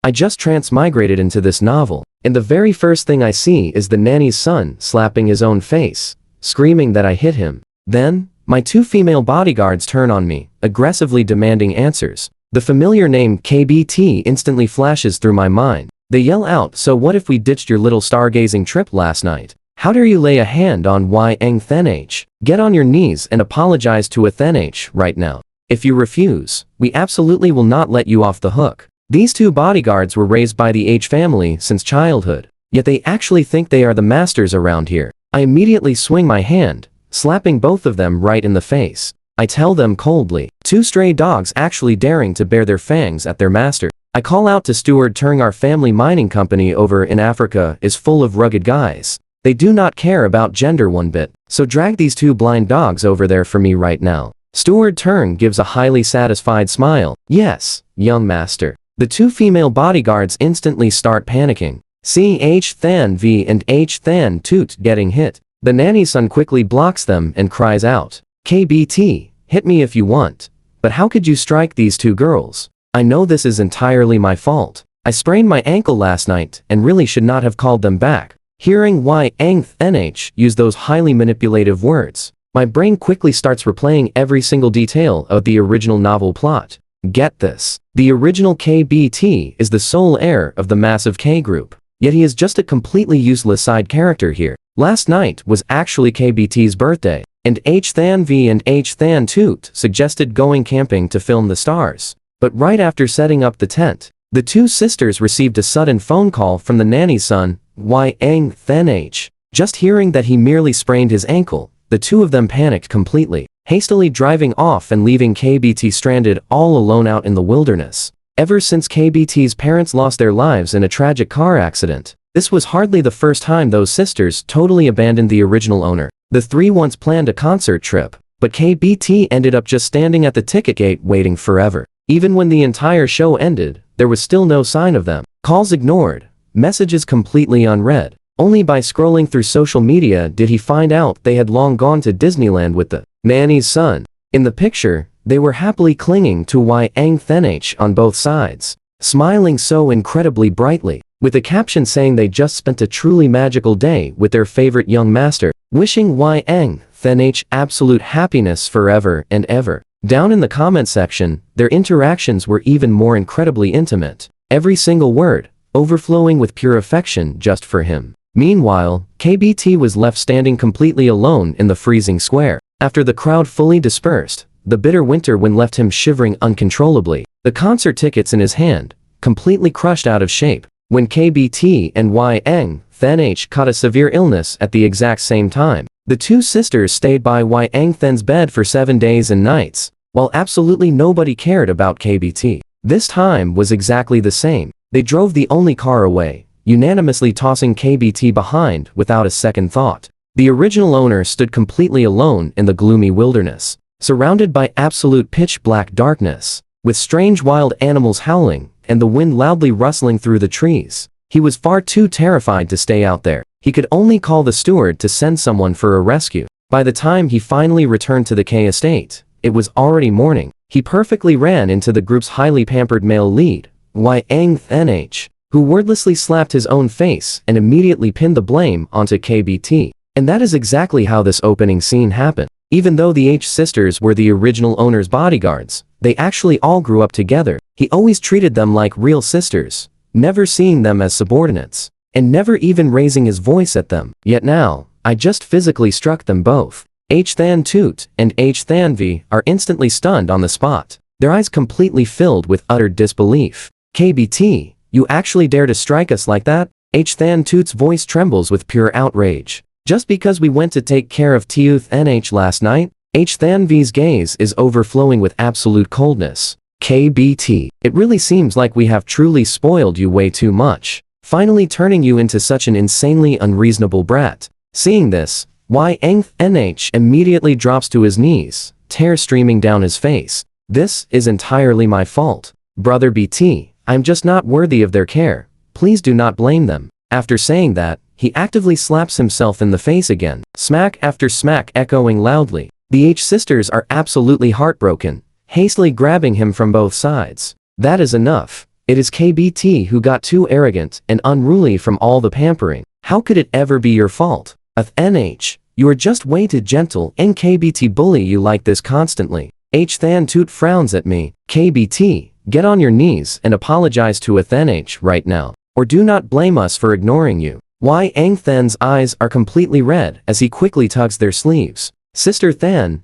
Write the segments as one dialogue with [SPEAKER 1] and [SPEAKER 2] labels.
[SPEAKER 1] I just transmigrated into this novel, and the very first thing I see is the nanny's son slapping his own face, screaming that I hit him. Then, my two female bodyguards turn on me, aggressively demanding answers. The familiar name KBT instantly flashes through my mind. They yell out, "So what if we ditched your little stargazing trip last night? How dare you lay a hand on Yang Thenh? Get on your knees and apologize to a Thenh right now. If you refuse, we absolutely will not let you off the hook." These two bodyguards were raised by the H family since childhood, yet they actually think they are the masters around here. I immediately swing my hand, slapping both of them right in the face. I tell them coldly, two stray dogs actually daring to bare their fangs at their master. I call out to Steward Turng, our family mining company over in Africa is full of rugged guys. They do not care about gender one bit, so drag these two blind dogs over there for me right now. Steward Turng gives a highly satisfied smile. Yes, young master. The two female bodyguards instantly start panicking. See H Than V and H Than Toot getting hit. The nanny's son quickly blocks them and cries out, "KBT, hit me if you want. But how could you strike these two girls? I know this is entirely my fault. I sprained my ankle last night and really should not have called them back." Hearing Yang Thenh use those highly manipulative words, my brain quickly starts replaying every single detail of the original novel plot. Get this. The original KBT is the sole heir of the massive K group, yet he is just a completely useless side character here. Last night was actually KBT's birthday, and H Than V and H Than Toot suggested going camping to film the stars. But right after setting up the tent, the two sisters received a sudden phone call from the nanny's son, Yang Thenh. Just hearing that he merely sprained his ankle, the two of them panicked completely, hastily driving off and leaving KBT stranded all alone out in the wilderness. Ever since KBT's parents lost their lives in a tragic car accident, this was hardly the first time those sisters totally abandoned the original owner. The three once planned a concert trip, but KBT ended up just standing at the ticket gate waiting forever. Even when the entire show ended, there was still no sign of them. Calls ignored, messages completely unread. Only by scrolling through social media did he find out they had long gone to Disneyland with the nanny's son. In the picture, they were happily clinging to Yang Thenh on both sides, smiling so incredibly brightly, with a caption saying they just spent a truly magical day with their favorite young master, wishing Yang Thenh absolute happiness forever and ever. Down in the comment section, their interactions were even more incredibly intimate, every single word overflowing with pure affection just for him. Meanwhile, KBT was left standing completely alone in the freezing square. After the crowd fully dispersed, the bitter winter wind left him shivering uncontrollably, the concert tickets in his hand, completely crushed out of shape. When KBT and Yang Thenh caught a severe illness at the exact same time, the two sisters stayed by Yang Then's bed for 7 days and nights, while absolutely nobody cared about KBT. This time was exactly the same. They drove the only car away, unanimously tossing KBT behind without a second thought. The original owner stood completely alone in the gloomy wilderness, surrounded by absolute pitch-black darkness, with strange wild animals howling and the wind loudly rustling through the trees. He was far too terrified to stay out there. He could only call the steward to send someone for a rescue. By the time he finally returned to the K estate, it was already morning. He perfectly ran into the group's highly pampered male lead, Yang Thenh, who wordlessly slapped his own face and immediately pinned the blame onto KBT. And that is exactly how this opening scene happened. Even though the H sisters were the original owner's bodyguards, they actually all grew up together. He always treated them like real sisters, never seeing them as subordinates, and never even raising his voice at them. Yet now, I just physically struck them both. H Than Toot and H Than V are instantly stunned on the spot, their eyes completely filled with utter disbelief. KBT, you actually dare to strike us like that? H Than Toot's voice trembles with pure outrage. Just because we went to take care of Teuth NH last night? H Than V's gaze is overflowing with absolute coldness. KBT, it really seems like we have truly spoiled you way too much, finally turning you into such an insanely unreasonable brat. Seeing this, Yang Nh immediately drops to his knees, tears streaming down his face. This is entirely my fault. Brother BT, I'm just not worthy of their care. Please do not blame them. After saying that, he actively slaps himself in the face again, smack after smack echoing loudly. The H sisters are absolutely heartbroken, hastily grabbing him from both sides. That is enough. It is KBT who got too arrogant and unruly from all the pampering. How could it ever be your fault? NH, you are just way too gentle and KBT bully you like this constantly. Than Toot frowns at me. KBT, get on your knees and apologize to NH right now, or do not blame us for ignoring you. Ang Than's eyes are completely red as he quickly tugs their sleeves. Sister Than,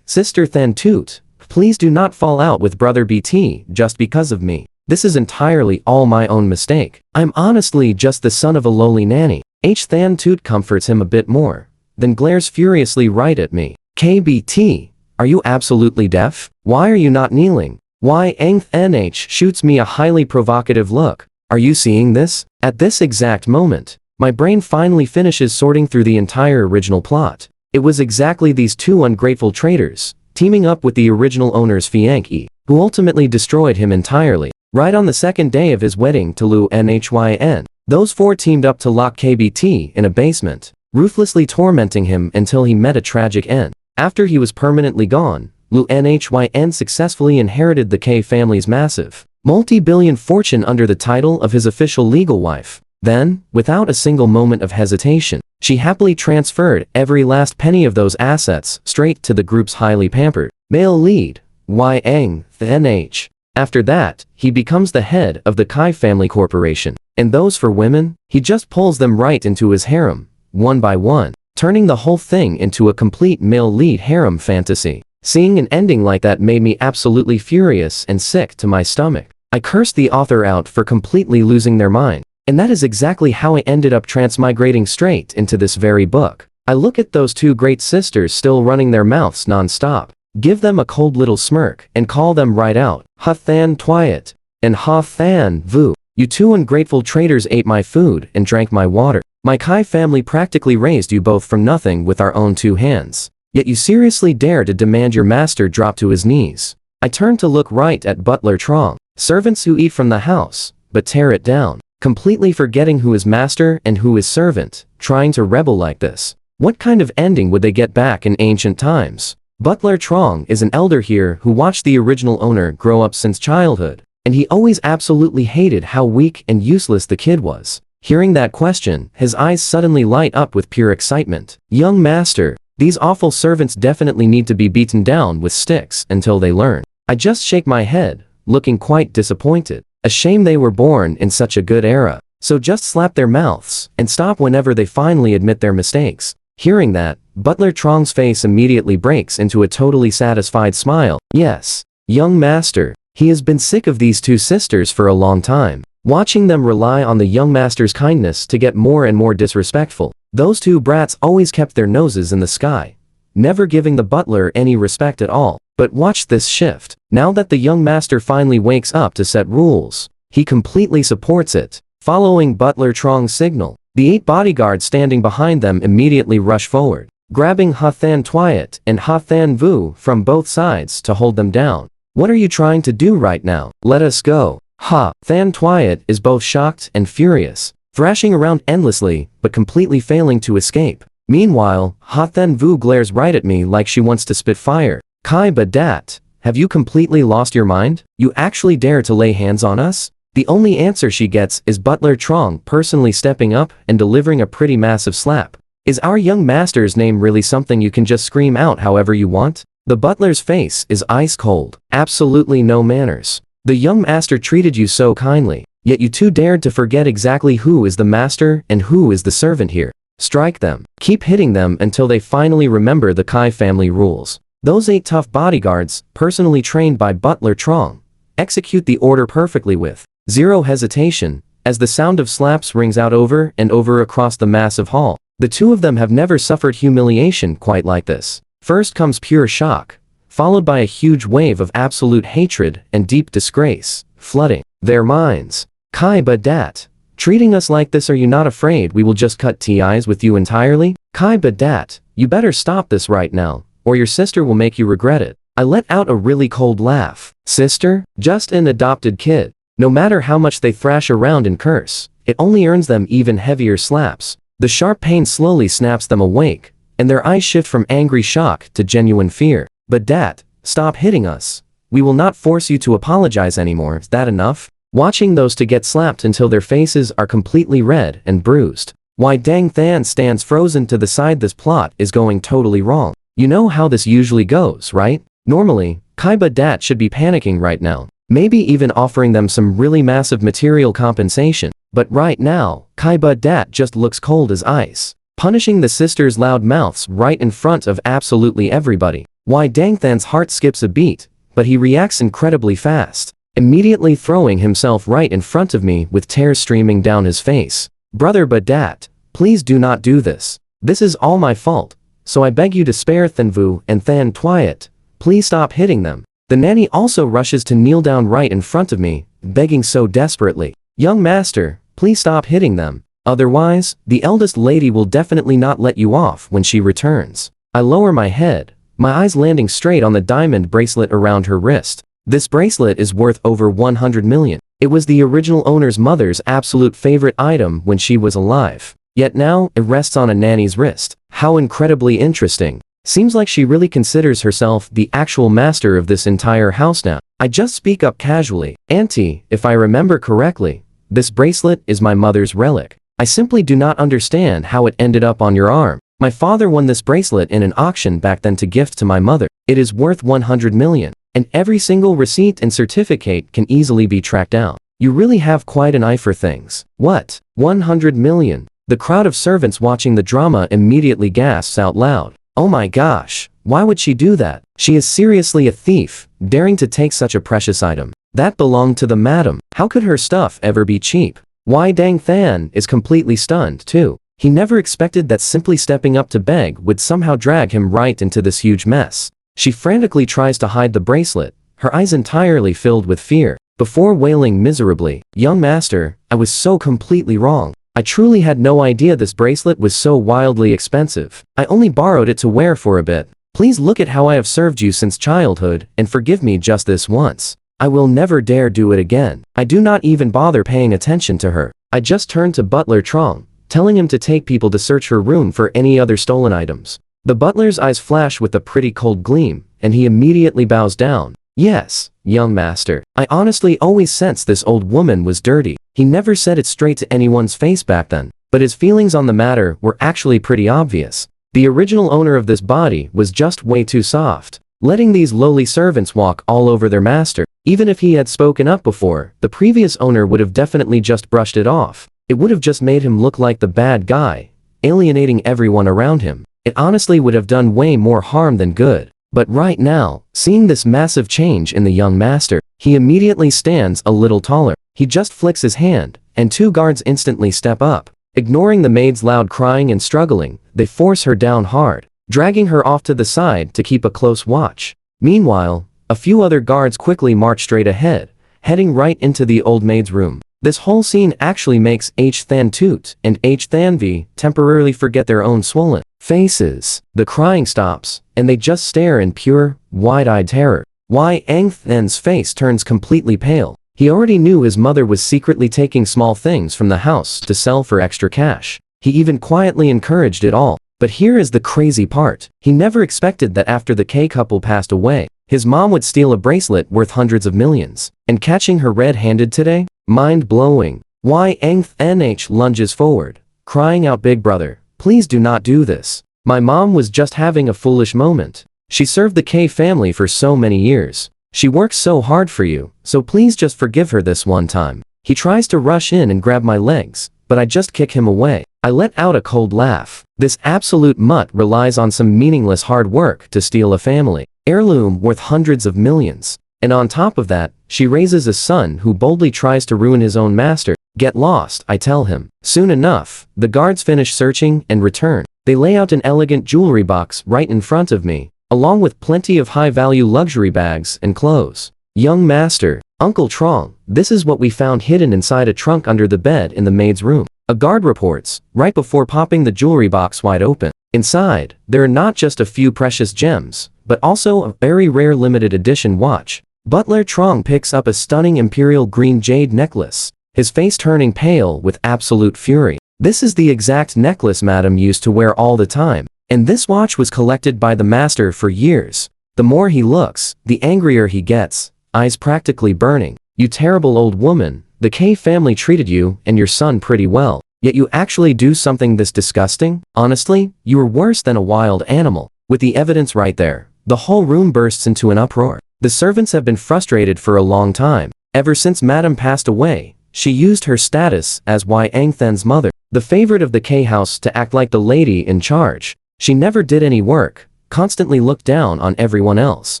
[SPEAKER 1] Sister Than Toot, please do not fall out with brother BT just because of me. This is entirely all my own mistake. I'm honestly just the son of a lowly nanny. Than Toot comforts him a bit more, then glares furiously right at me. KBT, are you absolutely deaf? Why are you not kneeling? NH shoots me a highly provocative look. Are you seeing this? At this exact moment, my brain finally finishes sorting through the entire original plot. It was exactly these two ungrateful traitors, teaming up with the original owner's fiancé, who ultimately destroyed him entirely. Right on the second day of his wedding to Lu Nhyn, those four teamed up to lock KBT in a basement, ruthlessly tormenting him until he met a tragic end. After he was permanently gone, Lu Nhyn successfully inherited the K family's massive, multi-billion fortune under the title of his official legal wife. Then, without a single moment of hesitation, she happily transferred every last penny of those assets straight to the group's highly pampered male lead, NH. After that, he becomes the head of the Kai family corporation, and those for women, he just pulls them right into his harem, one by one, turning the whole thing into a complete male lead harem fantasy. Seeing an ending like that made me absolutely furious and sick to my stomach. I cursed the author out for completely losing their mind, and that is exactly how I ended up transmigrating straight into this very book. I look at those two great sisters still running their mouths non-stop, give them a cold little smirk, and call them right out. Than Twyat and Than Vu, you two ungrateful traitors ate my food and drank my water. My Kai family practically raised you both from nothing with our own two hands. Yet you seriously dare to demand your master drop to his knees. I turn to look right at Butler Trong. Servants who eat from the house, but tear it down, completely forgetting who is master and who is servant, trying to rebel like this. What kind of ending would they get back in ancient times? Butler Trong is an elder here who watched the original owner grow up since childhood, and he always absolutely hated how weak and useless the kid was. Hearing that question, his eyes suddenly light up with pure excitement. Young master, these awful servants definitely need to be beaten down with sticks until they learn. I just shake my head, looking quite disappointed. A shame they were born in such a good era. So just slap their mouths and stop whenever they finally admit their mistakes. Hearing that, Butler Trong's face immediately breaks into a totally satisfied smile. Yes, young master, he has been sick of these two sisters for a long time, watching them rely on the young master's kindness to get more and more disrespectful. Those two brats always kept their noses in the sky, never giving the butler any respect at all. But watch this shift. Now that the young master finally wakes up to set rules, he completely supports it. Following Butler Trong's signal, the 8 bodyguards standing behind them immediately rush forward, grabbing Than Twyat and Than Vu from both sides to hold them down. What are you trying to do right now? Let us go. Than Twyat is both shocked and furious, thrashing around endlessly but completely failing to escape. Meanwhile, Than Vu glares right at me like she wants to spit fire. Kai Badat, have you completely lost your mind? You actually dare to lay hands on us? The only answer she gets is Butler Trong personally stepping up and delivering a pretty massive slap. Is our young master's name really something you can just scream out however you want? The butler's face is ice cold. Absolutely no manners. The young master treated you so kindly, yet you two dared to forget exactly who is the master and who is the servant here. Strike them. Keep hitting them until they finally remember the Kai family rules. Those 8 tough bodyguards, personally trained by Butler Trong, execute the order perfectly with zero hesitation, as the sound of slaps rings out over and over across the massive hall. The two of them have never suffered humiliation quite like this. First comes pure shock, followed by a huge wave of absolute hatred and deep disgrace, flooding their minds. Kai Badat, treating us like this, are you not afraid we will just cut ties with you entirely? Kai Badat, you better stop this right now, or your sister will make you regret it. I let out a really cold laugh. Sister? Just an adopted kid. No matter how much they thrash around and curse, it only earns them even heavier slaps. The sharp pain slowly snaps them awake, and their eyes shift from angry shock to genuine fear. Badat, stop hitting us. We will not force you to apologize anymore. Is that enough? watching those two get slapped until their faces are completely red and bruised. Why Dang Than stands frozen to the side. This plot is going totally wrong. You know how this usually goes, right? Normally, Kaiba Dat should be panicking right now, maybe even offering them some really massive material compensation. But right now, Kaiba Dat just looks cold as ice, punishing the sisters' loud mouths right in front of absolutely everybody. Why Dang Than's heart skips a beat, but he reacts incredibly fast, immediately throwing himself right in front of me with tears streaming down his face. Brother Badat, please do not do this. This is all my fault, so I beg you to spare Thanvu and Than Twyat. Please stop hitting them. The nanny also rushes to kneel down right in front of me, begging so desperately. Young master, please stop hitting them. Otherwise, the eldest lady will definitely not let you off when she returns. I lower my head, my eyes landing straight on the diamond bracelet around her wrist. This bracelet is worth over 100 million. It was the original owner's mother's absolute favorite item when she was alive. Yet now, it rests on a nanny's wrist. How incredibly interesting. Seems like she really considers herself the actual master of this entire house now. I just speak up casually. Auntie, if I remember correctly, this bracelet is my mother's relic. I simply do not understand how it ended up on your arm. My father won this bracelet in an auction back then to gift to my mother. It is worth 100 million. And every single receipt and certificate can easily be tracked down. You really have quite an eye for things. What? 100 million? The crowd of servants watching the drama immediately gasps out loud. Oh my gosh, why would she do that? She is seriously a thief, daring to take such a precious item. That belonged to the madam. How could her stuff ever be cheap? Why Dang Than is completely stunned too. He never expected that simply stepping up to beg would somehow drag him right into this huge mess. She frantically tries to hide the bracelet, her eyes entirely filled with fear, before wailing miserably, "Young master, I was so completely wrong. I truly had no idea this bracelet was so wildly expensive. I only borrowed it to wear for a bit. Please look at how I have served you since childhood and forgive me just this once. I will never dare do it again." I do not even bother paying attention to her. I just turn to Butler Trong, telling him to take people to search her room for any other stolen items. The butler's eyes flash with a pretty cold gleam, and he immediately bows down. "Yes, young master. I honestly always sensed this old woman was dirty." He never said it straight to anyone's face back then, but his feelings on the matter were actually pretty obvious. The original owner of this body was just way too soft, letting these lowly servants walk all over their master. Even if he had spoken up before, the previous owner would have definitely just brushed it off. It would have just made him look like the bad guy, alienating everyone around him. It honestly would have done way more harm than good. But right now, seeing this massive change in the young master, he immediately stands a little taller. He just flicks his hand, and two guards instantly step up. Ignoring the maid's loud crying and struggling, they force her down hard, dragging her off to the side to keep a close watch. Meanwhile, a few other guards quickly march straight ahead, heading right into the old maid's room. This whole scene actually makes H. Than Toot and H. Than V temporarily forget their own swollen faces. The crying stops, and they just stare in pure, wide-eyed terror. Why Ang Than's face turns completely pale. He already knew his mother was secretly taking small things from the house to sell for extra cash. He even quietly encouraged it all. But here is the crazy part. He never expected that after the K couple passed away, his mom would steal a bracelet worth hundreds of millions. And catching her red-handed today? Mind-blowing. Why Ang Nh lunges forward, crying out, "Big brother, please do not do this. My mom was just having a foolish moment. She served the K family for so many years. She works so hard for you, so please just forgive her this one time." He tries to rush in and grab my legs, but I just kick him away. I let out a cold laugh. This absolute mutt relies on some meaningless hard work to steal a family heirloom worth hundreds of millions. And on top of that, she raises a son who boldly tries to ruin his own master. "Get lost," I tell him. Soon enough, the guards finish searching and return. They lay out an elegant jewelry box right in front of me, along with plenty of high-value luxury bags and clothes. "Young master, Uncle Trong, this is what we found hidden inside a trunk under the bed in the maid's room," a guard reports, right before popping the jewelry box wide open. Inside, there are not just a few precious gems, but also a very rare limited edition watch. Butler Trong picks up a stunning imperial green jade necklace, his face turning pale with absolute fury. "This is the exact necklace Madam used to wear all the time, and this watch was collected by the master for years." The more he looks, the angrier he gets, eyes practically burning. "You terrible old woman, the K family treated you and your son pretty well. Yet you actually do something this disgusting? Honestly, you are worse than a wild animal." With the evidence right there, the whole room bursts into an uproar. The servants have been frustrated for a long time. Ever since Madam passed away, she used her status as Wei Angthen's mother, the favorite of the K house, to act like the lady in charge. She never did any work, constantly looked down on everyone else,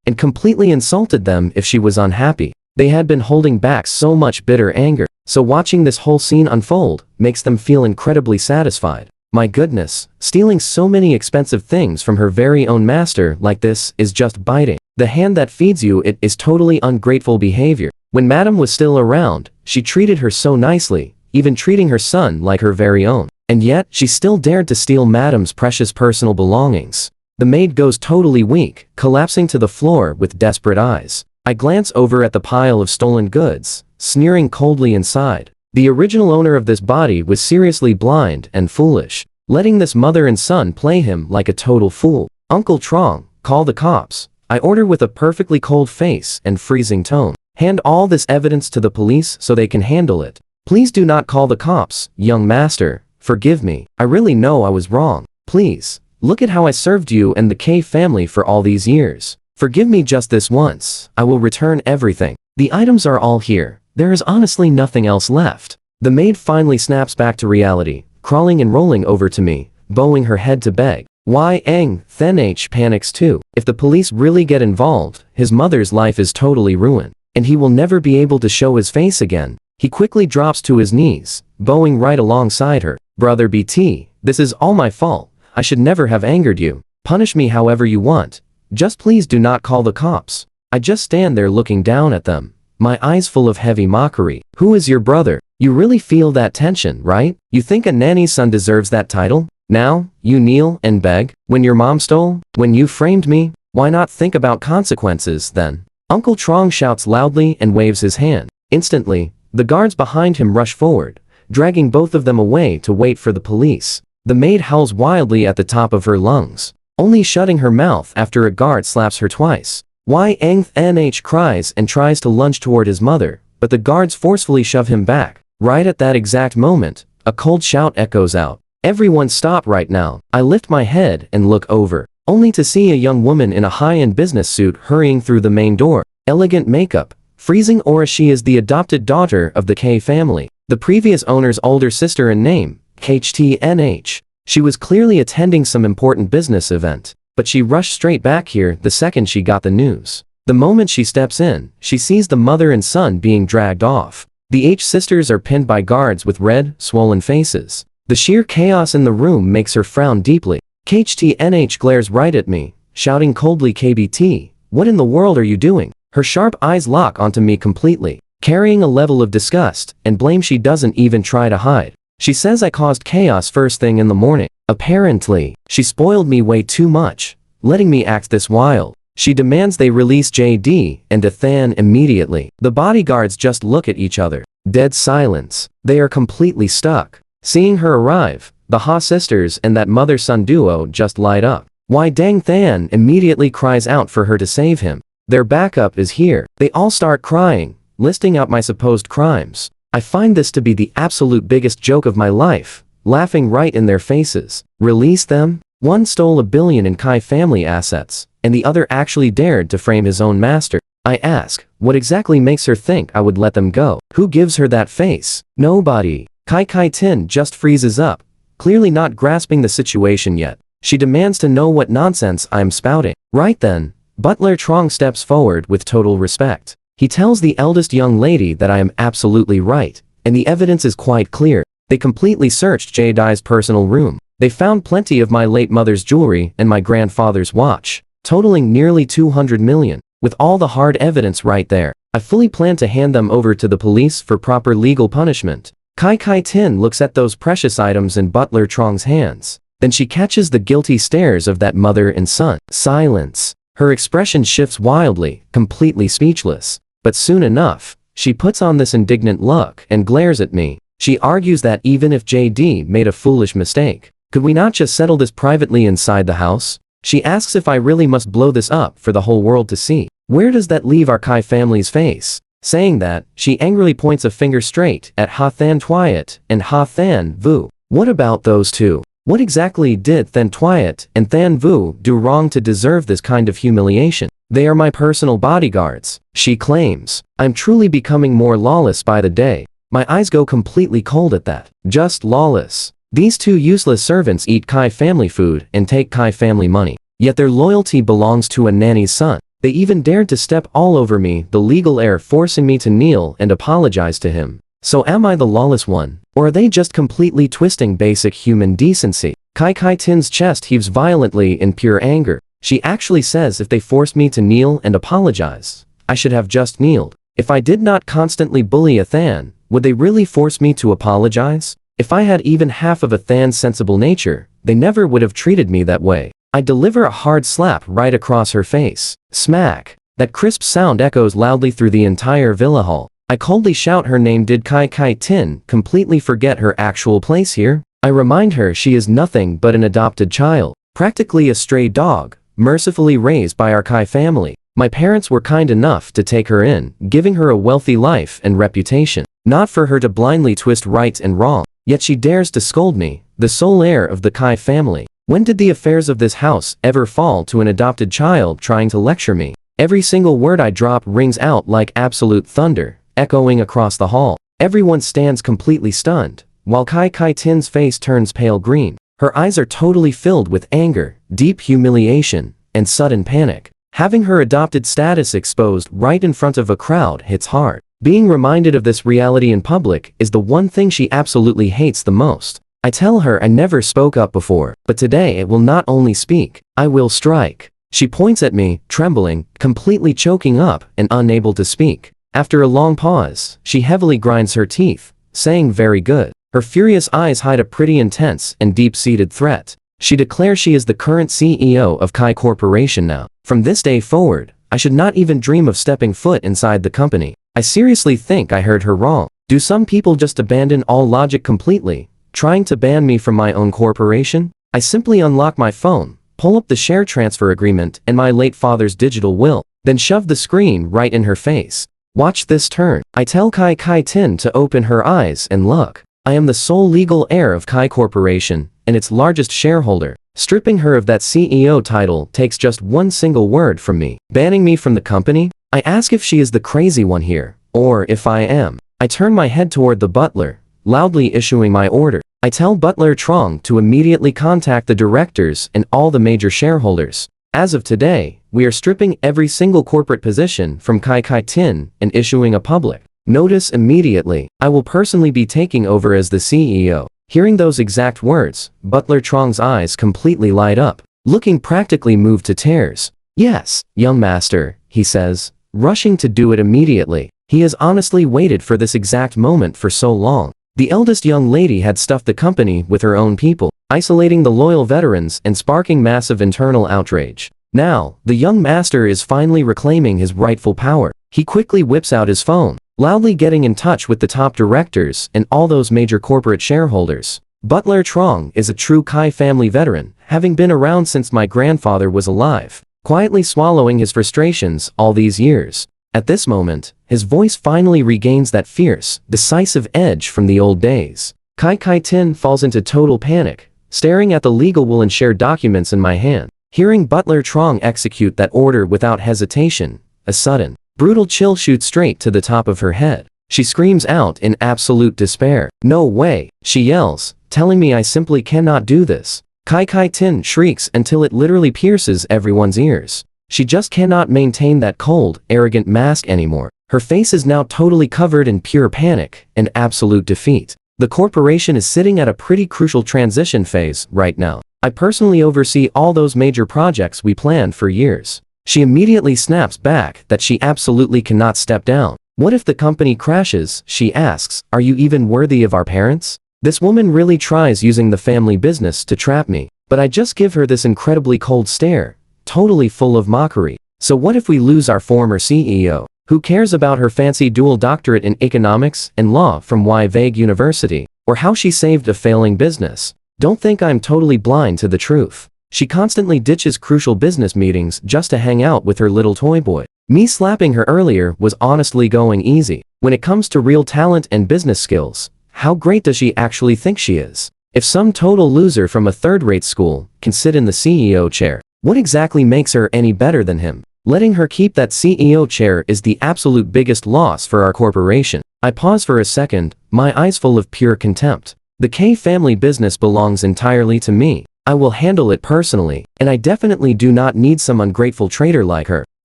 [SPEAKER 1] and completely insulted them if she was unhappy. They had been holding back so much bitter anger, so watching this whole scene unfold makes them feel incredibly satisfied. My goodness, stealing so many expensive things from her very own master like this is just biting the hand that feeds you. It is totally ungrateful behavior. When Madam was still around, she treated her so nicely, even treating her son like her very own. And yet, she still dared to steal Madam's precious personal belongings. The maid goes totally weak, collapsing to the floor with desperate eyes. I glance over at the pile of stolen goods, sneering coldly inside. The original owner of this body was seriously blind and foolish, letting this mother and son play him like a total fool. "Uncle Trong, call the cops," I order with a perfectly cold face and freezing tone. "Hand all this evidence to the police so they can handle it. Please do not call the cops, young master. Forgive me. I really know I was wrong. Please, look at how I served you and the K family for all these years. Forgive me just this once. I will return everything. The items are all here. There is honestly nothing else left." The maid finally snaps back to reality, crawling and rolling over to me, bowing her head to beg. Wei Angthen panics too. If the police really get involved, his mother's life is totally ruined, and he will never be able to show his face again. He quickly drops to his knees, bowing right alongside her. "Brother BT, this is all my fault. I should never have angered you. Punish me however you want. Just please do not call the cops." I just stand there looking down at them, my eyes full of heavy mockery. "Who is your brother? You really feel that tension, right? You think a nanny's son deserves that title? Now, you kneel and beg? When your mom stole? When you framed me? Why not think about consequences then?" Uncle Trong shouts loudly and waves his hand. Instantly, the guards behind him rush forward, dragging both of them away to wait for the police. The maid howls wildly at the top of her lungs, only shutting her mouth after a guard slaps her twice. Wei Angthen cries and tries to lunge toward his mother, but the guards forcefully shove him back. Right at that exact moment, a cold shout echoes out. "Everyone stop right now." I lift my head and look over, only to see a young woman in a high-end business suit hurrying through the main door. Elegant makeup, freezing aura. She is the adopted daughter of the K family, the previous owner's older sister in name, KHTNH. She was clearly attending some important business event, but she rushed straight back here the second she got the news. The moment she steps in, she sees the mother and son being dragged off. The H sisters are pinned by guards with red, swollen faces. The sheer chaos in the room makes her frown deeply. KHTNH glares right at me, shouting coldly, "KBT, what in the world are you doing?" Her sharp eyes lock onto me completely, carrying a level of disgust and blame she doesn't even try to hide. She says I caused chaos first thing in the morning. Apparently, she spoiled me way too much, letting me act this wild. She demands they release JD and Ethan immediately. The bodyguards just look at each other. Dead silence. They are completely stuck. Seeing her arrive, the Ha sisters and that mother-son duo just light up. Wei Dangthan immediately cries out for her to save him. Their backup is here. They all start crying, listing out my supposed crimes. I find this to be the absolute biggest joke of my life, laughing right in their faces. Release them? One stole $1 billion in Kai family assets, and the other actually dared to frame his own master. I ask, what exactly makes her think I would let them go? Who gives her that face? Nobody. Kai Tin just freezes up, clearly not grasping the situation yet. She demands to know what nonsense I'm spouting. Right then, Butler Trong steps forward with total respect. He tells the eldest young lady that I am absolutely right, and the evidence is quite clear. They completely searched Jae-Dai's personal room. They found plenty of my late mother's jewelry and my grandfather's watch, totaling nearly 200 million. With all the hard evidence right there, I fully plan to hand them over to the police for proper legal punishment. Kai Tin looks at those precious items in Butler Trong's hands. Then she catches the guilty stares of that mother and son. Silence. Her expression shifts wildly, completely speechless. But soon enough, she puts on this indignant look and glares at me. She argues that even if JD made a foolish mistake, could we not just settle this privately inside the house? She asks if I really must blow this up for the whole world to see. Where does that leave our Kai family's face? Saying that, she angrily points a finger straight at Ha Than Twyat and Ha Than Vu. What about those two? What exactly did Than Twyat and Than Vu do wrong to deserve this kind of humiliation? They are my personal bodyguards, she claims. I'm truly becoming more lawless by the day. My eyes go completely cold at that. Just lawless. These two useless servants eat Kai family food and take Kai family money. Yet their loyalty belongs to a nanny's son. They even dared to step all over me, the legal heir, forcing me to kneel and apologize to him. So am I the lawless one? Or are they just completely twisting basic human decency? Kai Tin's chest heaves violently in pure anger. She actually says if they forced me to kneel and apologize, I should have just kneeled. If I did not constantly bully a Than, would they really force me to apologize? If I had even half of a Than's sensible nature, they never would have treated me that way. I deliver a hard slap right across her face. Smack. That crisp sound echoes loudly through the entire villa hall. I coldly shout her name. Did Kai Tin completely forget her actual place here? I remind her she is nothing but an adopted child, practically a stray dog, mercifully raised by our Kai family. My parents were kind enough to take her in, giving her a wealthy life and reputation. Not for her to blindly twist right and wrong. Yet she dares to scold me, the sole heir of the Kai family. When did the affairs of this house ever fall to an adopted child trying to lecture me? Every single word I drop rings out like absolute thunder, echoing across the hall. Everyone stands completely stunned, while Kai Tin's face turns pale green. Her eyes are totally filled with anger, deep humiliation, and sudden panic. Having her adopted status exposed right in front of a crowd hits hard. Being reminded of this reality in public is the one thing she absolutely hates the most. I tell her I never spoke up before, but today I will not only speak, I will strike. She points at me, trembling, completely choking up and unable to speak. After a long pause, she heavily grinds her teeth, saying very good. Her furious eyes hide a pretty intense and deep-seated threat. She declares she is the current CEO of Kai Corporation now. From this day forward, I should not even dream of stepping foot inside the company. I seriously think I heard her wrong. Do some people just abandon all logic completely, trying to ban me from my own corporation? I simply unlock my phone, pull up the share transfer agreement and my late father's digital will, then shove the screen right in her face. Watch this turn. I tell Kai Tin to open her eyes and look. I am the sole legal heir of Kai Corporation and its largest shareholder. Stripping her of that CEO title takes just one single word from me. Banning me from the company? I ask if she is the crazy one here, or if I am. I turn my head toward the butler, loudly issuing my order. I tell Butler Trong to immediately contact the directors and all the major shareholders. As of today, we are stripping every single corporate position from Kai Tin and issuing a public notice immediately. I will personally be taking over as the CEO. Hearing those exact words, Butler Trong's eyes completely light up, looking practically moved to tears. Yes, young master, he says, rushing to do it immediately. He has honestly waited for this exact moment for so long. The eldest young lady had stuffed the company with her own people, isolating the loyal veterans and sparking massive internal outrage. Now, the young master is finally reclaiming his rightful power. He quickly whips out his phone, loudly getting in touch with the top directors and all those major corporate shareholders. Butler Trong is a true Kai family veteran, having been around since my grandfather was alive, quietly swallowing his frustrations all these years. At this moment, his voice finally regains that fierce, decisive edge from the old days. Kai Tin falls into total panic, staring at the legal will and share documents in my hand. Hearing Butler Trong execute that order without hesitation, a sudden, brutal chill shoots straight to the top of her head. She screams out in absolute despair. No way, she yells, telling me I simply cannot do this. Kai Tin shrieks until it literally pierces everyone's ears. She just cannot maintain that cold, arrogant mask anymore. Her face is now totally covered in pure panic and absolute defeat. The corporation is sitting at a pretty crucial transition phase right now. I personally oversee all those major projects we planned for years. She immediately snaps back that she absolutely cannot step down. What if the company crashes, she asks, are you even worthy of our parents? This woman really tries using the family business to trap me, but I just give her this incredibly cold stare, totally full of mockery. So what if we lose our former CEO? Who cares about her fancy dual doctorate in economics and law from Vague University, or how she saved a failing business? Don't think I'm totally blind to the truth. She constantly ditches crucial business meetings just to hang out with her little toy boy. Me slapping her earlier was honestly going easy. When it comes to real talent and business skills, how great does she actually think she is? If some total loser from a third-rate school can sit in the CEO chair, what exactly makes her any better than him? Letting her keep that CEO chair is the absolute biggest loss for our corporation. I pause for a second, my eyes full of pure contempt. The K family business belongs entirely to me. I will handle it personally, and I definitely do not need some ungrateful traitor like her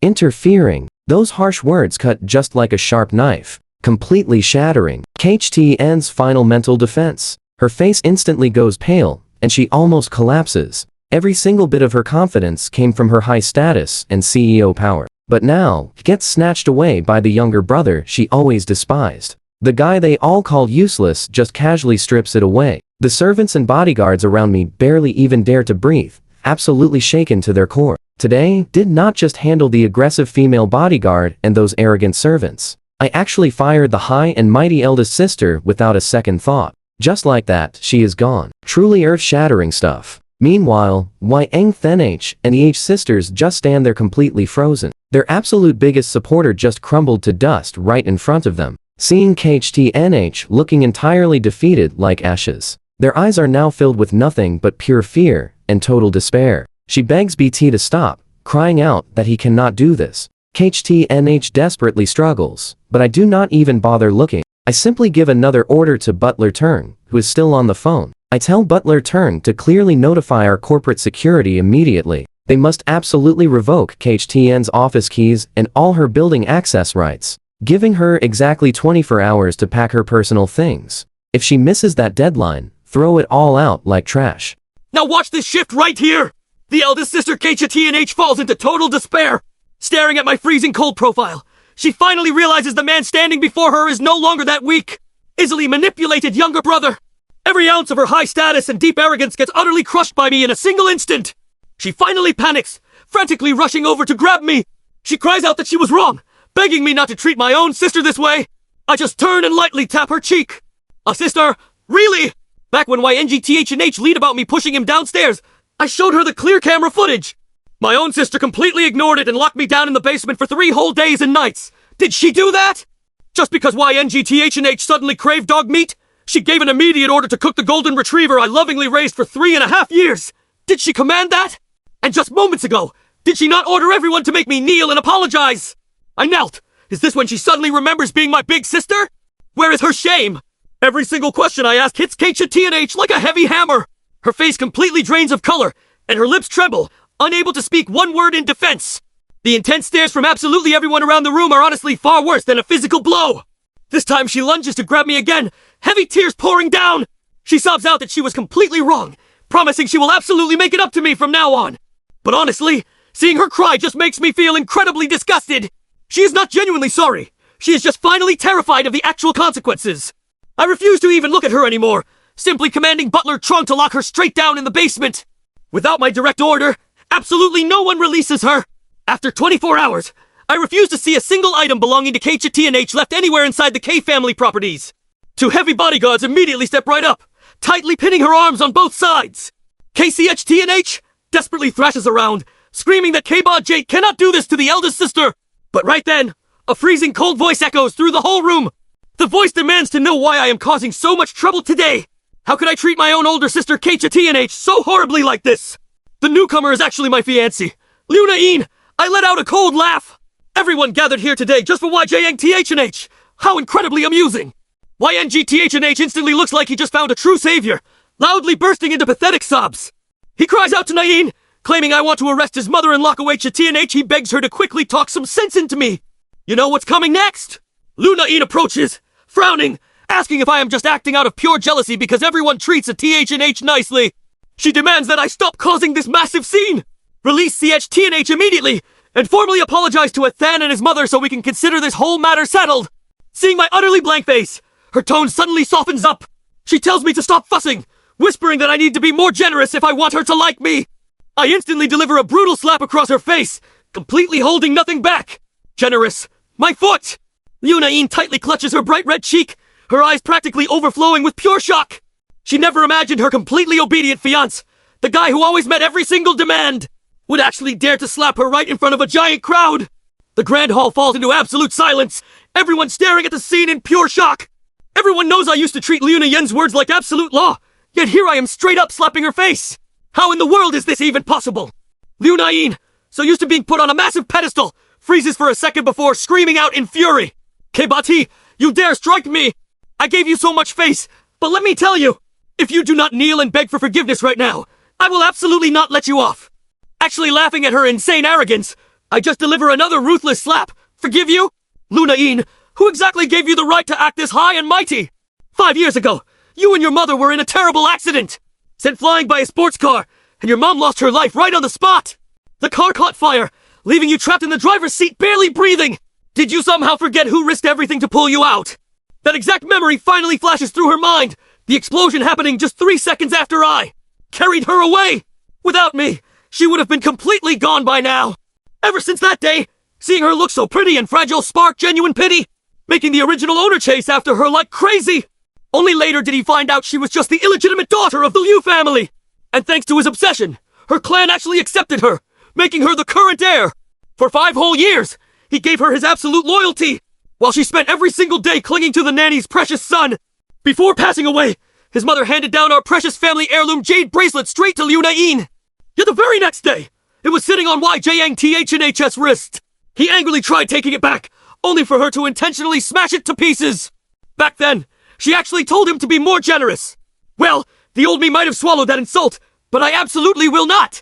[SPEAKER 1] interfering. Those harsh words cut just like a sharp knife, completely shattering KHTN's final mental defense. Her face instantly goes pale, and she almost collapses. Every single bit of her confidence came from her high status and CEO power. But now, gets snatched away by the younger brother she always despised. The guy they all called useless just casually strips it away. The servants and bodyguards around me barely even dare to breathe, absolutely shaken to their core. Today did not just handle the aggressive female bodyguard and those arrogant servants. I actually fired the high and mighty eldest sister without a second thought. Just like that, she is gone. Truly earth-shattering stuff. Meanwhile, Yang Thenh and the H sisters just stand there completely frozen. Their absolute biggest supporter just crumbled to dust right in front of them. Seeing KHTNH looking entirely defeated like ashes. Their eyes are now filled with nothing but pure fear and total despair. She begs BT to stop, crying out that he cannot do this. KHTNH desperately struggles, but I do not even bother looking. I simply give another order to Butler Turn, who is still on the phone. I tell Butler Turn to clearly notify our corporate security immediately. They must absolutely revoke KHTN's office keys and all her building access rights, giving her exactly 24 hours to pack her personal things. If she misses that deadline, throw it all out like trash.
[SPEAKER 2] Now watch this shift right here! The eldest sister KHTNH falls into total despair. Staring at my freezing cold profile, she finally realizes the man standing before her is no longer that weak, easily manipulated younger brother. Every ounce of her high status and deep arrogance gets utterly crushed by me in a single instant. She finally panics, frantically rushing over to grab me. She cries out that she was wrong, begging me not to treat my own sister this way. I just turn and lightly tap her cheek. A sister? Really? Back when YNGTH&H lead about me pushing him downstairs, I showed her the clear camera footage. My own sister completely ignored it and locked me down in the basement for 3 whole days and nights. Did she do that? Just because YNGTH&H suddenly craved dog meat? She gave an immediate order to cook the golden retriever I lovingly raised for 3.5 years. Did she command that? And just moments ago, did she not order everyone to make me kneel and apologize? I knelt. Is this when she suddenly remembers being my big sister? Where is her shame? Every single question I ask hits KHTNH like a heavy hammer. Her face completely drains of color, and her lips tremble, unable to speak one word in defense. The intense stares from absolutely everyone around the room are honestly far worse than a physical blow. This time she lunges to grab me again, heavy tears pouring down. She sobs out that she was completely wrong, promising she will absolutely make it up to me from now on. But honestly, seeing her cry just makes me feel incredibly disgusted. She is not genuinely sorry. She is just finally terrified of the actual consequences. I refuse to even look at her anymore, simply commanding Butler Trung to lock her straight down in the basement. Without my direct order, absolutely no one releases her. After 24 hours, I refuse to see a single item belonging to KHTNH left anywhere inside the K family properties. 2 heavy bodyguards immediately step right up, tightly pinning her arms on both sides. KCHTNH desperately thrashes around, screaming that K-Bod Jade cannot do this to the eldest sister. But right then, a freezing cold voice echoes through the whole room. The voice demands to know why I am causing so much trouble today. How could I treat my own older sister KHTNH so horribly like this? The newcomer is actually my fiancée, Luna-een. I let out a cold laugh. Everyone gathered here today just for YJNTH&H. How incredibly amusing. YNGTH&H instantly looks like he just found a true savior, loudly bursting into pathetic sobs. He cries out to Naeen, claiming I want to arrest his mother and lock away T&H. He begs her to quickly talk some sense into me. You know what's coming next? Luna-een approaches, frowning, asking if I am just acting out of pure jealousy because everyone treats a TH&H nicely. She demands that I stop causing this massive scene, release CHT&H immediately, and formally apologize to Athan and his mother so we can consider this whole matter settled. Seeing my utterly blank face, her tone suddenly softens up. She tells me to stop fussing, whispering that I need to be more generous if I want her to like me. I instantly deliver a brutal slap across her face, completely holding nothing back. Generous. My foot! Luna-een tightly clutches her bright red cheek, her eyes practically overflowing with pure shock. She never imagined her completely obedient fiancé, the guy who always met every single demand, would actually dare to slap her right in front of a giant crowd. The grand hall falls into absolute silence, everyone staring at the scene in pure shock. Everyone knows I used to treat Luna Yen's words like absolute law, yet here I am straight up slapping her face. How in the world is this even possible? Luna Yen, so used to being put on a massive pedestal, freezes for a second before screaming out in fury. Kebati, you dare strike me! I gave you so much face, but let me tell you, if you do not kneel and beg for forgiveness right now, I will absolutely not let you off. Actually laughing at her insane arrogance, I just deliver another ruthless slap. Forgive you? Luna Yen, who exactly gave you the right to act this high and mighty? 5 years ago, you and your mother were in a terrible accident, sent flying by a sports car, and your mom lost her life right on the spot. The car caught fire, leaving you trapped in the driver's seat barely breathing. Did you somehow forget who risked everything to pull you out? That exact memory finally flashes through her mind, the explosion happening just 3 seconds after I carried her away. Without me, she would have been completely gone by now. Ever since that day, seeing her look so pretty and fragile sparked genuine pity, making the original owner chase after her like crazy. Only later did he find out she was just the illegitimate daughter of the Liu family. And thanks to his obsession, her clan actually accepted her, making her the current heir. For 5 whole years, he gave her his absolute loyalty, while she spent every single day clinging to the nanny's precious son. Before passing away, his mother handed down our precious family heirloom jade bracelet straight to Luna Yen. Yet the very next day, it was sitting on YJNTHNH's wrist. He angrily tried taking it back, only for her to intentionally smash it to pieces. Back then, she actually told him to be more generous. Well, the old me might have swallowed that insult, but I absolutely will not.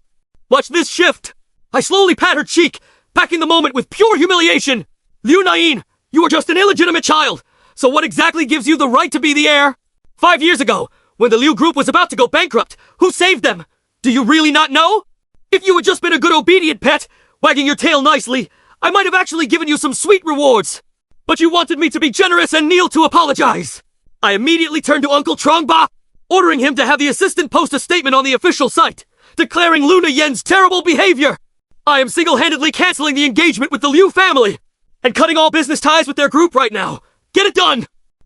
[SPEAKER 2] Watch this shift. I slowly pat her cheek, packing the moment with pure humiliation. Luna Yen, you are just an illegitimate child, so what exactly gives you the right to be the heir? 5 years ago, when the Liu group was about to go bankrupt, who saved them? Do you really not know? If you had just been a good obedient pet, wagging your tail nicely, I might have actually given you some sweet rewards. But you wanted me to be generous and kneel to apologize. I immediately turned to Uncle Trongba, ordering him to have the assistant post a statement on the official site, declaring Luna Yen's terrible behavior. I am single-handedly canceling the engagement with the Liu family, and cutting all business ties with their group right now. Get it done!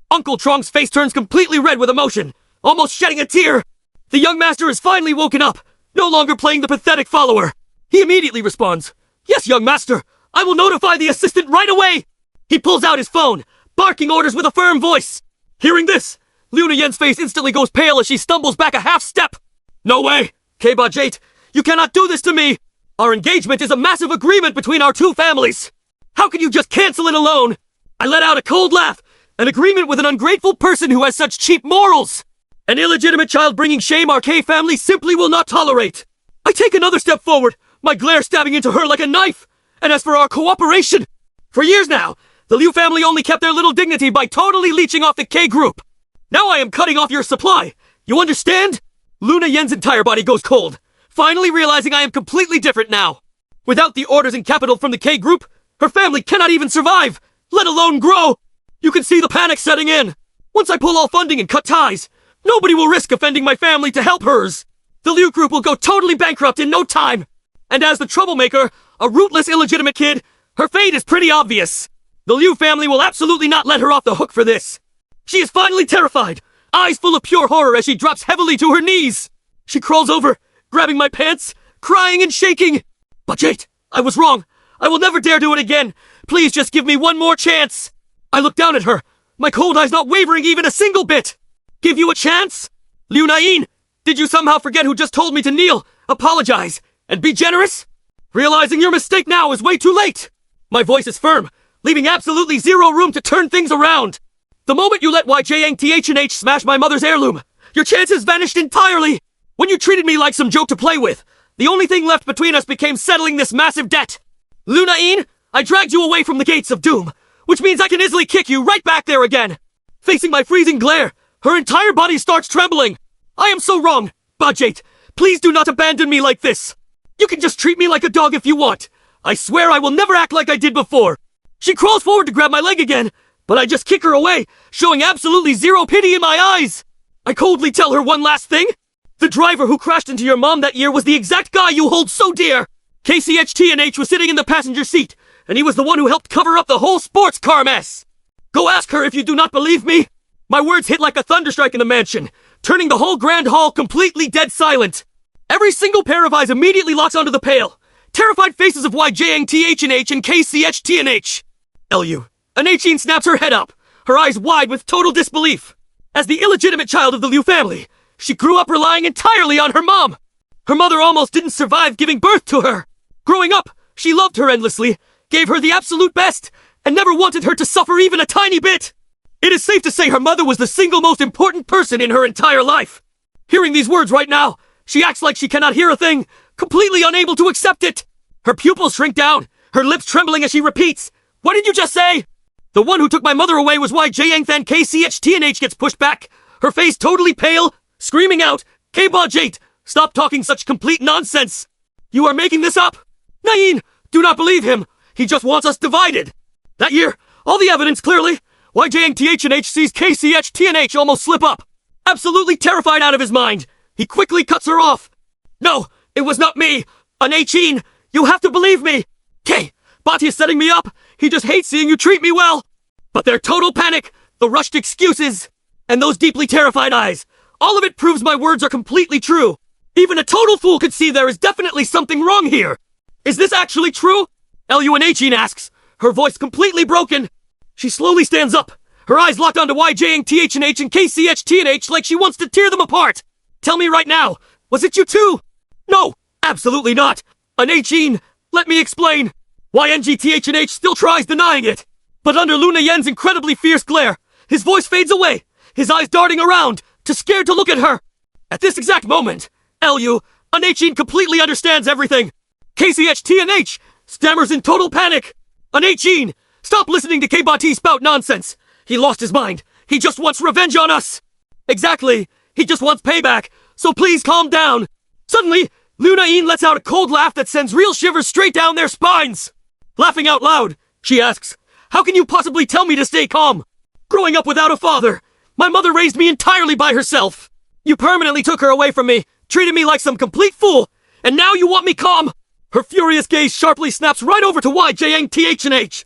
[SPEAKER 2] Uncle Trong's face turns completely red with emotion, almost shedding a tear. The young master is finally woken up, no longer playing the pathetic follower. He immediately responds, "Yes, young master, I will notify the assistant right away." He pulls out his phone, barking orders with a firm voice. Hearing this, Luna Yen's face instantly goes pale as she stumbles back a half step. "No way! Keba Jate, you cannot do this to me! Our engagement is a massive agreement between our two families! How can you just cancel it alone?" I let out a cold laugh, an agreement with an ungrateful person who has such cheap morals. An illegitimate child bringing shame our K family simply will not tolerate. I take another step forward, my glare stabbing into her like a knife. And as for our cooperation, for years now, the Liu family only kept their little dignity by totally leeching off the K group. Now I am cutting off your supply. You understand? Luna Yen's entire body goes cold, finally realizing I am completely different now. Without the orders and capital from the K group, her family cannot even survive, let alone grow. You can see the panic setting in. Once I pull all funding and cut ties, nobody will risk offending my family to help hers. The Liu group will go totally bankrupt in no time. And as the troublemaker, a rootless illegitimate kid, her fate is pretty obvious. The Liu family will absolutely not let her off the hook for this. She is finally terrified, eyes full of pure horror as she drops heavily to her knees. She crawls over, grabbing my pants, crying and shaking. "But Jate, I was wrong. I will never dare do it again. Please just give me one more chance." I look down at her, my cold eyes not wavering even a single bit. "Give you a chance? Luna Yen, did you somehow forget who just told me to kneel, apologize, and be generous? Realizing your mistake now is way too late." My voice is firm, leaving absolutely zero room to turn things around. "The moment you let YJNTHNH smash my mother's heirloom, your chances vanished entirely. When you treated me like some joke to play with, the only thing left between us became settling this massive debt. Luna Yen, I dragged you away from the gates of doom, which means I can easily kick you right back there again." Facing my freezing glare, her entire body starts trembling. "I am so wrong. Bajate, please do not abandon me like this. You can just treat me like a dog if you want. I swear I will never act like I did before." She crawls forward to grab my leg again, but I just kick her away, showing absolutely zero pity in my eyes. I coldly tell her one last thing. "The driver who crashed into your mom that year was the exact guy you hold so dear. KCHTNH was sitting in the passenger seat, and he was the one who helped cover up the whole sports car mess. Go ask her if you do not believe me." My words hit like a thunderstrike in the mansion, turning the whole grand hall completely dead silent. Every single pair of eyes immediately locks onto the pale, Terrified faces of YJNTHNH and KCHTNH. LU. Anachin snaps her head up, her eyes wide with total disbelief. As the illegitimate child of the Liu family, she grew up relying entirely on her mom. Her mother almost didn't survive giving birth to her. Growing up, she loved her endlessly, gave her the absolute best, and never wanted her to suffer even a tiny bit. It is safe to say her mother was the single most important person in her entire life. Hearing these words right now, she acts like she cannot hear a thing, completely unable to accept it. Her pupils shrink down, her lips trembling as she repeats, "What did you just say?" The one who took my mother away was why Jayangthan KCHTNH gets pushed back, her face totally pale, screaming out, "K-Ba-Jate, stop talking such complete nonsense! You are making this up! Nain, do not believe him! He just wants us divided!" That year, all the evidence clearly, YJNTHNH sees KCHTNH almost slip up. Absolutely terrified out of his mind, he quickly cuts her off. "No, it was not me! Anachin, you have to believe me! K, Bati is setting me up! He just hates seeing you treat me well!" But their total panic, the rushed excuses, and those deeply terrified eyes, all of it proves my words are completely true. Even a total fool could see there is definitely something wrong here. Is this actually true? Lunachin asks, her voice completely broken. She slowly stands up, her eyes locked onto YJNTHNH and KCHTNH like she wants to tear them apart. "Tell me right now, was it you too?" "No, absolutely not. Anachin, let me explain." YNGTHNH still tries denying it. But under Luna Yen's incredibly fierce glare, his voice fades away, his eyes darting around, too scared to look at her. At this exact moment, Anachin completely understands everything. KCHTNH stammers in total panic. "Anachin, stop listening to K-Ba-T spout nonsense. He lost his mind. He just wants revenge on us." "Exactly. He just wants payback. So please calm down." Suddenly, Luna Yin lets out a cold laugh that sends real shivers straight down their spines. Laughing out loud, she asks, "How can you possibly tell me to stay calm? Growing up without a father, my mother raised me entirely by herself. You permanently took her away from me, treated me like some complete fool, and now you want me calm?" Her furious gaze sharply snaps right over to YJNTHNH.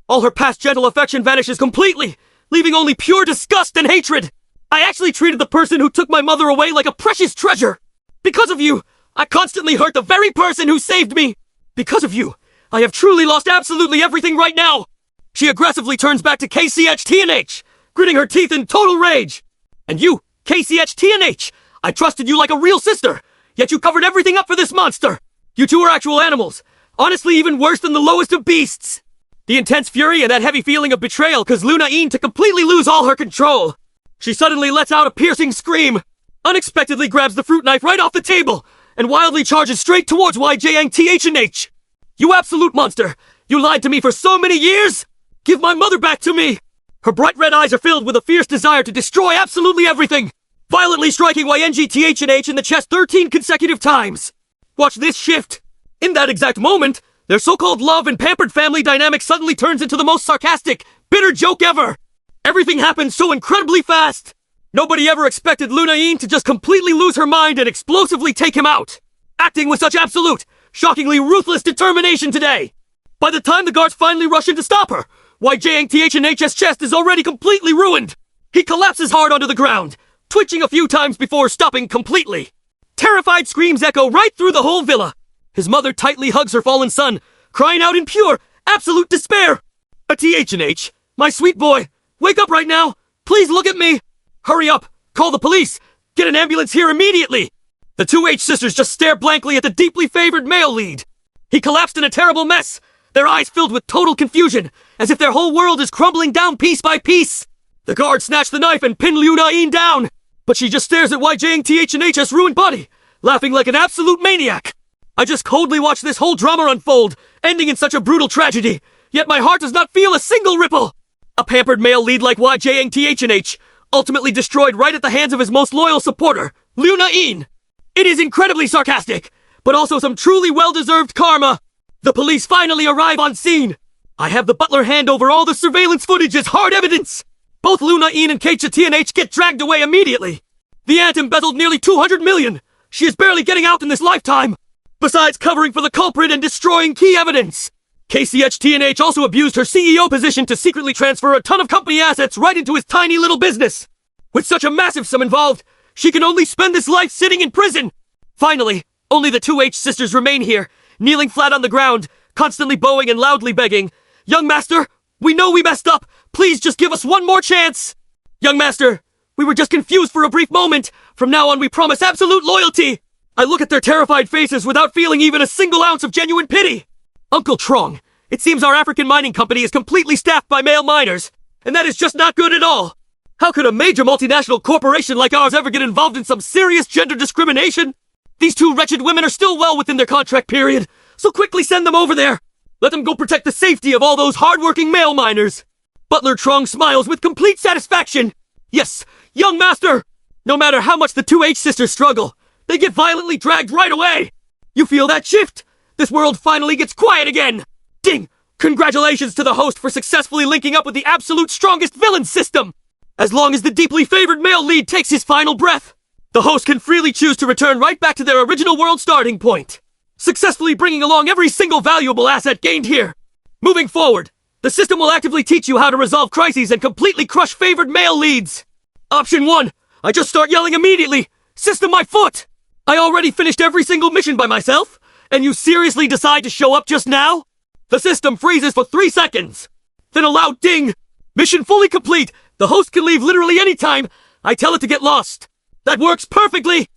[SPEAKER 2] All her past gentle affection vanishes completely, leaving only pure disgust and hatred. "I actually treated the person who took my mother away like a precious treasure. Because of you, I constantly hurt the very person who saved me. Because of you, I have truly lost absolutely everything right now." She aggressively turns back to KCHTNH, gritting her teeth in total rage. "And you, KCHTNH, I trusted you like a real sister, yet you covered everything up for this monster. You two are actual animals, honestly even worse than the lowest of beasts." The intense fury and that heavy feeling of betrayal cause Luna Yin to completely lose all her control. She suddenly lets out a piercing scream, unexpectedly grabs the fruit knife right off the table, and wildly charges straight towards YJNTHNH. "You absolute monster! You lied to me for so many years! Give my mother back to me!" Her bright red eyes are filled with a fierce desire to destroy absolutely everything, violently striking YNGTHNH in the chest 13 consecutive times. Watch this shift. In that exact moment, their so-called love and pampered family dynamic suddenly turns into the most sarcastic, bitter joke ever. Everything happens so incredibly fast. Nobody ever expected Luna Yin to just completely lose her mind and explosively take him out, acting with such absolute, shockingly ruthless determination today. By the time the guards finally rush in to stop her, YJNTHNH's chest is already completely ruined. He collapses hard onto the ground, twitching a few times before stopping completely. Terrified screams echo right through the whole villa. His mother tightly hugs her fallen son, crying out in pure, absolute despair. "THNH, my sweet boy, wake up right now. Please look at me. Hurry up, call the police, get an ambulance here immediately." The two H sisters just stare blankly at the deeply favored male lead. He collapsed in a terrible mess, their eyes filled with total confusion, as if their whole world is crumbling down piece by piece. The guard snatched the knife and pinned Luna Yin down, but she just stares at YJNTHNH's ruined body, laughing like an absolute maniac. I just coldly watch this whole drama unfold, ending in such a brutal tragedy, yet my heart does not feel a single ripple. A pampered male lead like YJNTHNH, ultimately destroyed right at the hands of his most loyal supporter, Luna Yin. It is incredibly sarcastic, but also some truly well-deserved karma. The police finally arrive on scene. I have the butler hand over all the surveillance footage as hard evidence. Both Luna Yin and KCHTNH get dragged away immediately. The aunt embezzled nearly 200 million. She is barely getting out in this lifetime, besides covering for the culprit and destroying key evidence. KCHTNH also abused her CEO position to secretly transfer a ton of company assets right into his tiny little business. With such a massive sum involved, she can only spend this life sitting in prison. Finally, only the two H sisters remain here, kneeling flat on the ground, constantly bowing and loudly begging, "Young master, we know we messed up. Please just give us one more chance. Young master, we were just confused for a brief moment. From now on we promise absolute loyalty." I look at their terrified faces without feeling even a single ounce of genuine pity. Uncle Trong, it seems our African mining company is completely staffed by male miners, and that is just not good at all. How could a major multinational corporation like ours ever get involved in some serious gender discrimination? These two wretched women are still well within their contract period, so quickly send them over there. Let them go protect the safety of all those hardworking male miners. Butler Trong smiles with complete satisfaction. Yes, young master! No matter how much the two H sisters struggle, they get violently dragged right away. You feel that shift? This world finally gets quiet again. Ding! Congratulations to the host for successfully linking up with the absolute strongest villain system. As long as the deeply favored male lead takes his final breath, the host can freely choose to return right back to their original world starting point, successfully bringing along every single valuable asset gained here. Moving forward, the system will actively teach you how to resolve crises and completely crush favored male leads. Option 1. I just start yelling immediately. System my foot! I already finished every single mission by myself, and you seriously decide to show up just now? The system freezes for 3 seconds. Then a loud ding. Mission fully complete. The host can leave literally any time. I tell it to get lost. That works perfectly.